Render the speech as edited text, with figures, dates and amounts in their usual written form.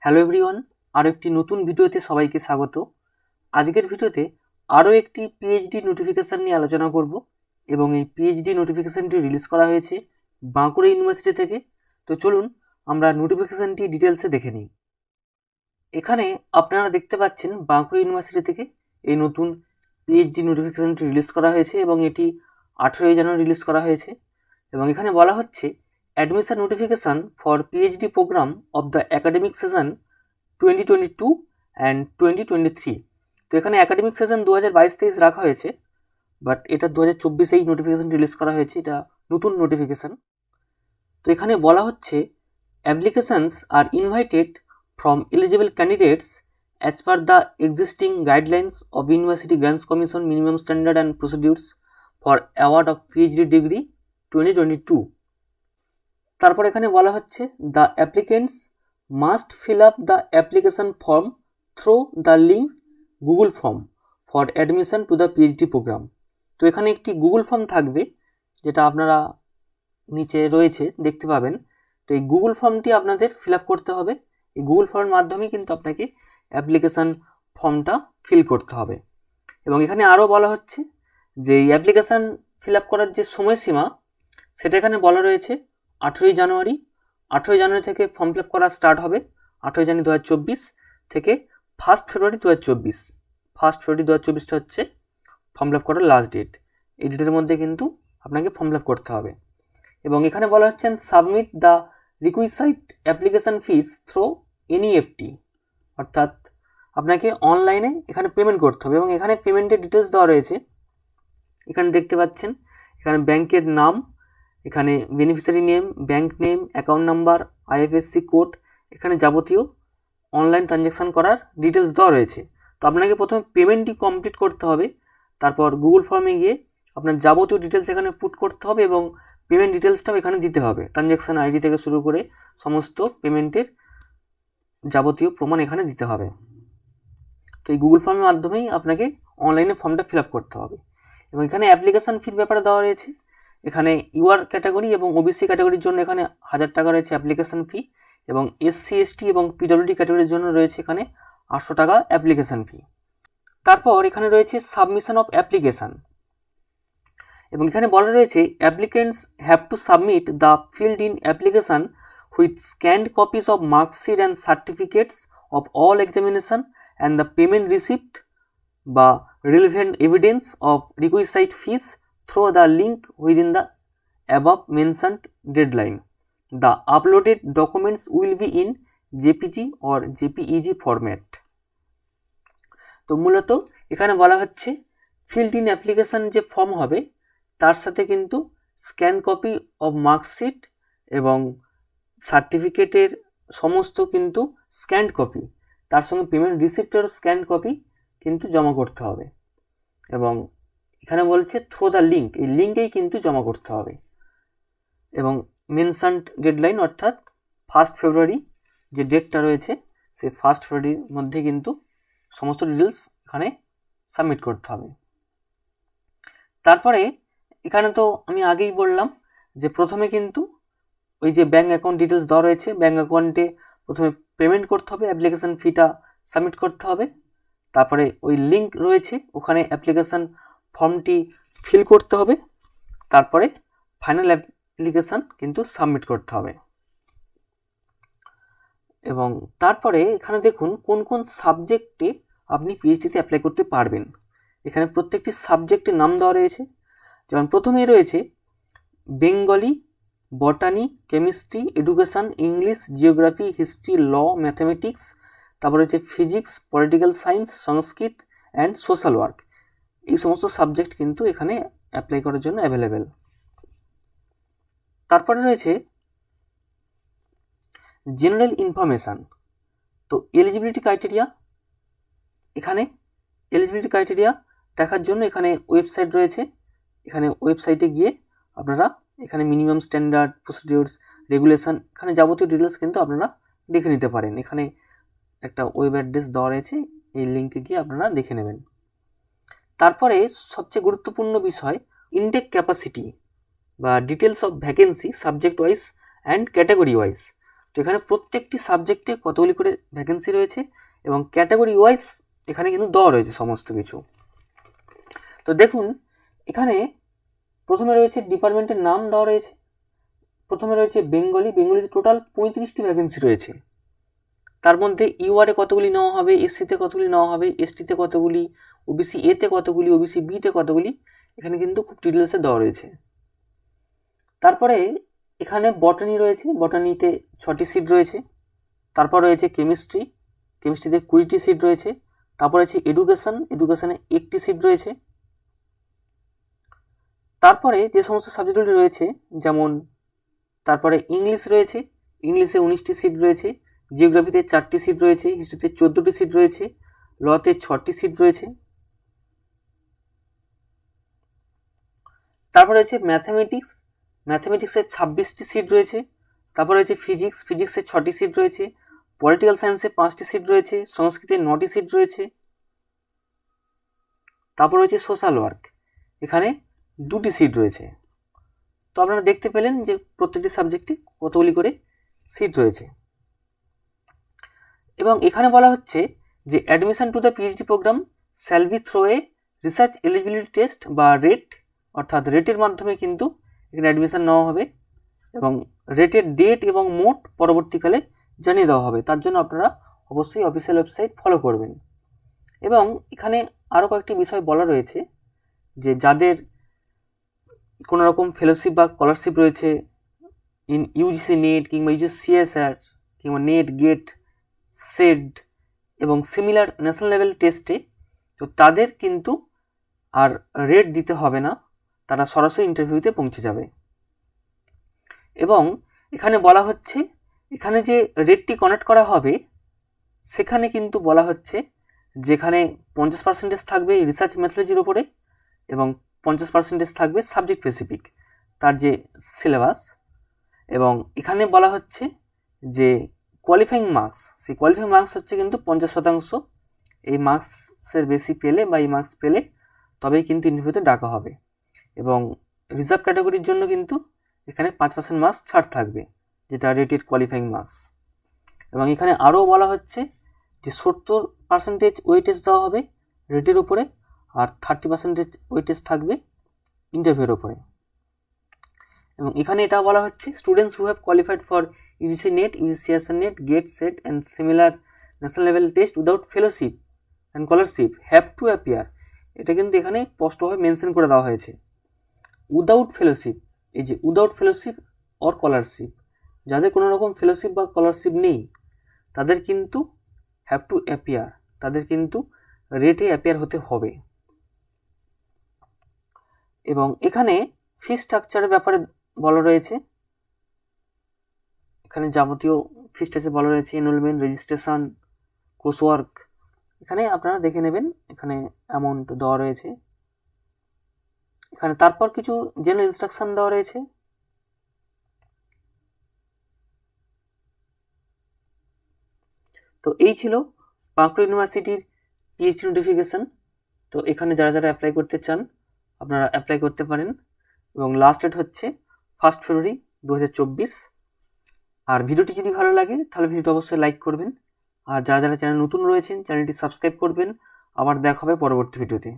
Hello everyone, আরও একটি নতুন ভিডিওতে সবাইকে স্বাগত। আজকের ভিডিওতে আরও একটি পিএইচডি নোটিফিকেশান নিয়ে আলোচনা করব এবং এই পিএইচডি নোটিফিকেশানটি রিলিজ করা হয়েছে বাঁকুড়া ইউনিভার্সিটি থেকে। তো চলুন আমরা নোটিফিকেশানটি ডিটেলসে দেখে নিই। এখানে আপনারা দেখতে পাচ্ছেন বাঁকুড়া ইউনিভার্সিটি থেকে এই নতুন পিএইচডি নোটিফিকেশানটি রিলিজ করা হয়েছে এবং এটি 18 জানুয়ারি রিলিজ করা হয়েছে। এবং এখানে বলা হচ্ছে admission notification for PhD programme of the academic session 2022 and 2023। তো এখানে অ্যাকাডেমিক সেশন 2022-23 রাখা হয়েছে, বাট এটা 2024-এই নোটিফিকেশান রিলিজ করা হয়েছে, এটা নতুন নোটিফিকেশান। তো এখানে বলা হচ্ছে applications are invited from eligible candidates as per the existing guidelines of University Grants Commission minimum standard and procedures for award of PhD degree 2022। তারপর এখানে বলা হচ্ছে the applicants must fill up the application form through the link Google form for admission to the PhD programme. তো এখানে একটি Google form থাকবে, যেটা আপনারা নিচে রয়েছে দেখতে পাবেন। তো এই গুগল ফর্মটি আপনাদের ফিল আপ করতে হবে। এই গুগল ফর্মের মাধ্যমেই কিন্তু আপনাকে অ্যাপ্লিকেশান ফর্মটা ফিল করতে হবে। এবং এখানে আরও বলা হচ্ছে যে এই অ্যাপ্লিকেশান ফিল আপ করার যে সময়সীমা, সেটা এখানে বলা রয়েছে 18 জানুয়ারি। 18 জানুয়ারি থেকে ফর্ম ফিল আপ করা স্টার্ট হবে। 18 জানুয়ারি 2024 থেকে 1 ফেব্রুয়ারি 2024। 1 ফেব্রুয়ারি 2024 হচ্ছে ফর্ম ফিল আপ করার লাস্ট ডেট। এই ডেটের মধ্যে কিন্তু আপনাকে ফর্ম ফিল আপ করতে হবে। এবং এখানে বলা হচ্ছে submit the requisite application fees through NEFT, অর্থাৎ আপনাকে অনলাইনে এখানে পেমেন্ট করতে হবে। এবং এখানে পেমেন্টের ডিটেলস দেওয়া রয়েছে, এখানে দেখতে পাচ্ছেন। এখানে ব্যাংকের নাম, এখানে beneficiary name, bank name, account number, IFSC code, এখানে যাবতীয় অনলাইন ট্রানজ্যাকশান করার ডিটেলস দেওয়া রয়েছে। তো আপনাকে প্রথমে পেমেন্টটি কমপ্লিট করতে হবে, তারপর গুগল ফর্মে গিয়ে আপনার যাবতীয় ডিটেলস এখানে পুট করতে হবে এবং পেমেন্ট ডিটেলসটাও এখানে দিতে হবে। ট্রানজ্যাকশান আইডি থেকে শুরু করে সমস্ত পেমেন্টের যাবতীয় প্রমাণ এখানে দিতে হবে। তো এই গুগল ফর্মের মাধ্যমেই আপনাকে অনলাইনে ফর্মটা ফিল আপ করতে হবে। এবং এখানে অ্যাপ্লিকেশান ফির ব্যাপারে দেওয়া রয়েছে। এখানে ইউআর ক্যাটাগরি এবং ওবিসি ক্যাটাগরির জন্য এখানে 1000 টাকা রয়েছে অ্যাপ্লিকেশান ফি, এবং এসসি এসটি এবং পিডব্লিউডি ক্যাটাগরির জন্য রয়েছে এখানে 800 টাকা অ্যাপ্লিকেশান ফি। তারপর এখানে রয়েছে সাবমিশন অফ অ্যাপ্লিকেশান, এবং এখানে বলা রয়েছে applicants have to submit the filled in application with scanned copies of marksheet and certificates of all examination and the payment receipt বা relevant evidence of requisite fees through the link within the above mentioned deadline. The uploaded documents will be in JPG or JPEG format. তো মূলত এখানে বলা হচ্ছে field in application যে form হবে তার সাথে কিন্তু স্ক্যান কপি অফ মার্কশিট এবং সার্টিফিকেটের সমস্ত কিন্তু স্ক্যান্ড কপি, তার সঙ্গে পেমেন্ট রিসিপ্টের স্ক্যান্ড কপি কিন্তু জমা করতে হবে। এবং এখানে বলছে থ্রু দ্য লিঙ্ক, এই লিঙ্কেই কিন্তু জমা করতে হবে। এবং মেনশনড ডেডলাইন অর্থাৎ 1 ফেব্রুয়ারি যে ডেটটা রয়েছে, সেই 1 ফেব্রুয়ারির মধ্যে কিন্তু সমস্ত ডিটেলস এখানে সাবমিট করতে হবে। তারপরে এখানে তো আমি আগেই বললাম যে প্রথমে কিন্তু ওই যে ব্যাঙ্ক অ্যাকাউন্ট ডিটেলস দেওয়া রয়েছে, ব্যাঙ্ক অ্যাকাউন্টে প্রথমে পেমেন্ট করতে হবে, অ্যাপ্লিকেশান ফিটা সাবমিট করতে হবে। তারপরে ওই লিঙ্ক রয়েছে, ওখানে অ্যাপ্লিকেশান ফর্মটি ফিল করতে হবে, তারপরে ফাইনাল অ্যাপ্লিকেশান কিন্তু সাবমিট করতে হবে। এবং তারপরে এখানে দেখুন কোন কোন সাবজেক্টে আপনি পিএইচডিতে অ্যাপ্লাই করতে পারবেন। এখানে প্রত্যেকটি সাবজেক্টের নাম দেওয়া রয়েছে। যেমন প্রথমেই রয়েছে Bengali, botany, chemistry, education, English, geography, history, law, mathematics, তারপরে হচ্ছে physics, political science, Sanskrit and social work. এই সমস্ত সাবজেক্ট কিন্তু এখানে অ্যাপ্লাই করার জন্য অ্যাভেলেবেল। তারপরে রয়েছে জেনারেল ইনফরমেশান। তো এলিজিবিলিটি ক্রাইটেরিয়া, এখানে এলিজিবিলিটি ক্রাইটেরিয়া দেখার জন্য এখানে ওয়েবসাইট রয়েছে। এখানে ওয়েবসাইটে গিয়ে আপনারা এখানে মিনিমাম স্ট্যান্ডার্ড, প্রসিডিউরস, রেগুলেশন, এখানে যাবতীয় ডিটেলস কিন্তু আপনারা দেখে নিতে পারেন। এখানে একটা ওয়েব অ্যাড্রেস দেওয়া রয়েছে, এই লিঙ্কে গিয়ে আপনারা দেখে নেবেন। তারপরে সবচেয়ে গুরুত্বপূর্ণ বিষয় ইনটেক ক্যাপাসিটি বা details of vacancy subject wise and category wise. তো এখানে প্রত্যেকটি সাবজেক্টে কতগুলি করে ভ্যাকেন্সি রয়েছে এবং ক্যাটাগরি ওয়াইজ এখানে কিন্তু দেওয়া রয়েছে সমস্ত কিছু। তো দেখুন এখানে প্রথমে রয়েছে ডিপার্টমেন্টের নাম দেওয়া রয়েছে। প্রথমে রয়েছে বেঙ্গলিতে টোটাল 35টি ভ্যাকেন্সি রয়েছে। তার মধ্যে ইউআরে কতগুলি নেওয়া হবে, এসসিতে কতগুলি নেওয়া হবে, এসটিতে কতগুলি, ওবিসি এতে কতগুলি, ওবিসি বিতে কতগুলি, এখানে কিন্তু খুব ডিটেলসে দেওয়া রয়েছে। তারপরে এখানে বটানি রয়েছে, বটানিতে 6টি সিট রয়েছে। তারপর রয়েছে কেমিস্ট্রিতে 20টি সিট রয়েছে। তারপর আছে এডুকেশনে 1টি সিট রয়েছে। তারপরে যে সমস্ত সাবজেক্টগুলি রয়েছে যেমন তারপরে ইংলিশ রয়েছে, ইংলিশে 19টি সিট রয়েছে, জিওগ্রাফিতে 4টি সিট রয়েছে, হিস্ট্রিতে 14টি সিট রয়েছে, লতে 6টি সিট রয়েছে। তারপরে রয়েছে ম্যাথামেটিক্সে 26টি সিট রয়েছে। তারপরে রয়েছে ফিজিক্সে 6টি সিট রয়েছে, পলিটিক্যাল সায়েন্সে 5টি সিট রয়েছে, সংস্কৃতে 9টি সিট রয়েছে। তারপর রয়েছে সোশ্যাল ওয়ার্ক, এখানে 2টি সিট রয়েছে। তো আপনারা দেখতে পেলেন যে প্রত্যেকটি সাবজেক্টে কতগুলি করে সিট রয়েছে। এবং এখানে বলা হচ্ছে যে admission to the PhD programme shall be through a research eligibility test বা রেট, অর্থাৎ রেটের মাধ্যমে কিন্তু এখানে অ্যাডমিশন নেওয়া হবে এবং রেটের ডেট এবং মোড পরবর্তীকালে জানিয়ে দেওয়া হবে। তার জন্য আপনারা অবশ্যই অফিসিয়াল ওয়েবসাইট ফলো করবেন। এবং এখানে আরও কয়েকটি বিষয় বলা রয়েছে যে যাদের কোনো রকম ফেলোশিপ বা স্কলারশিপ রয়েছে ইন ইউজিসি নেট কিংবা ইউজিসি সিএসআর কিংবা নেট গেট সেড এবং সিমিলার ন্যাশনাল লেভেল টেস্টে, তো তাদের কিন্তু আর রেট দিতে হবে না, তারা সরাসরি ইন্টারভিউতে পৌঁছে যাবে। এবং এখানে বলা হচ্ছে এখানে যে রেটটি কানেক্ট করা হবে সেখানে কিন্তু বলা হচ্ছে যেখানে 50% থাকবে রিসার্চ মেথোলজির উপরে এবং 50% থাকবে সাবজেক্ট স্পেসিফিক তার যে সিলেবাস। এবং এখানে বলা হচ্ছে যে কোয়ালিফাইং মার্কস, সেই কোয়ালিফাইং মার্কস হচ্ছে কিন্তু 50%। এই মার্কসের বেশি পেলে বা এই মার্কস পেলে তবেই কিন্তু ইন্টারভিউতে ডাকা হবে। এবং রিজার্ভ ক্যাটাগরির জন্য কিন্তু এখানে 5% মার্কস ছাড় থাকবে, যেটা রেটেড কোয়ালিফাইং মার্কস। এবং এখানে আরও বলা হচ্ছে যে 70% ওয়েটেজ দেওয়া হবে রেটের উপরে আর 30% ওয়েটেজ থাকবে ইন্টারভিউর উপরে। এবং এখানে এটা বলা হচ্ছে students who have qualified for UGC net, UGC CSR net, get set and similar national level taste without fellowship and scholarship have to appear. এটা কিন্তু এখানে স্পষ্টভাবে মেনশন করে দেওয়া হয়েছে। উইদাউট ফেলোশিপ, এই যে উইদাউট ফেলোশিপ অর স্কলারশিপ, যাদের কোনো রকম ফেলোশিপ বা স্কলারশিপ নেই তাদের কিন্তু হ্যাভ টু অ্যাপিয়ার, তাদের কিন্তু রেটে অ্যাপিয়ার হতে হবে। এবং এখানে ফি স্ট্রাকচারের ব্যাপারে বলা রয়েছে, এখানে যাবতীয় ফি স্ট্রাকচার বলা রয়েছে, এনরোলমেন্ট, রেজিস্ট্রেশন, কোর্সওয়ার্ক, এখানে আপনারা দেখে নেবেন, এখানে অ্যামাউন্ট দেওয়া রয়েছে। এখানে তারপর কিছু জেনারেল ইনস্ট্রাকশন দেওয়া রয়েছে। তো এই ছিল বাঁকুড়া ইউনিভার্সিটির পিএইচডি নোটিফিকেশান। তো এখানে যারা যারা অ্যাপ্লাই করতে চান আপনারা অ্যাপ্লাই করতে পারেন এবং লাস্ট ডেট হচ্ছে 1 ফেব্রুয়ারি 2024। আর ভিডিওটি যদি ভালো লাগে তাহলে ভিডিওটি অবশ্যই লাইক করবেন, আর যারা যারা চ্যানেল নতুন রয়েছেন চ্যানেলটি সাবস্ক্রাইব করবেন। আবার দেখা হবে পরবর্তী ভিডিওতে।